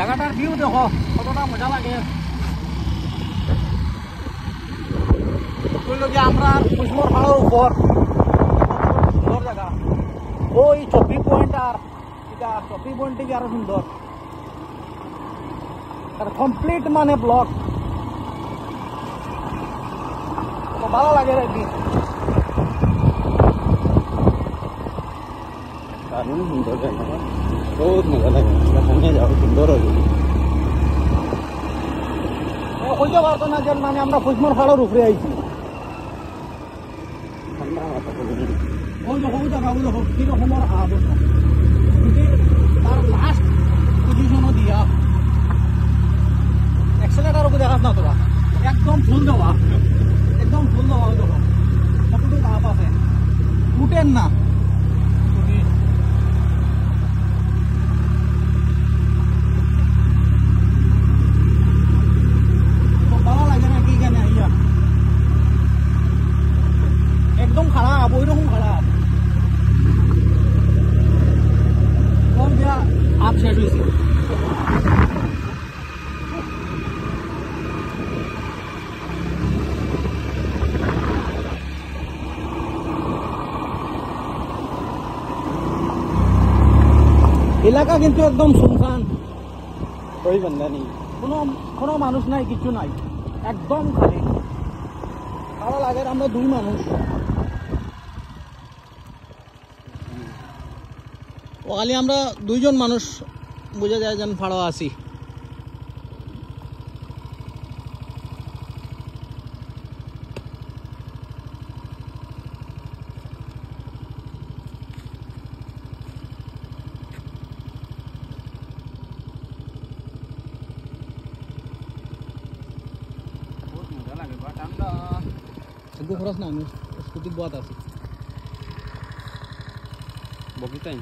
জায়গাটার ভিউ দেখো কতটা মজা লাগে। আমরা কুসমোর পাহাড়ের উপর, সুন্দর জায়গা। ওই চপি পয়েন্ট আর চপি পয়েন্ট থেকে আরো সুন্দর, আর কমপ্লিট মানে ব্লক। ভালো লাগে একদিন, দারুণ সুন্দর জায়গা, বহুত মজা লাগে। সামনে যাও, সুন্দর হবে। হইতে পারতো না যে মানে আমরা কুসমোর পাহাড়ের উপরে আইছি। ওই দেখো ওই জায়গা, ওই দেখো কিরকমের অবস্থা, তার লাস্ট পজিশনও দিয়া এক্সেলেটার উপরে দেখাস না তোরা, একদম ফুল দেওয়া, একদম ফুল দেওয়া। ওই দেখো কতটুকু আপ আছে, উঠেন না। ভালো লাগে না কি কেন আইয়া, একদম খারাপ, ওই রকম খারাপ। আপ শেষ হয়েছে। এলাকা কিন্তু একদম শুনশান, ওই বান্দা নেই, কোনো মানুষ নাই, কিছু নাই, একদম খালি। ভালো লাগে। আমরা দুই মানুষ, ওখানে আমরা দুইজন মানুষ, বোঝা যায় যেন ভাড়া আছি। খরচ না, আমি স্কুটি বাদ আছি বগিটাই।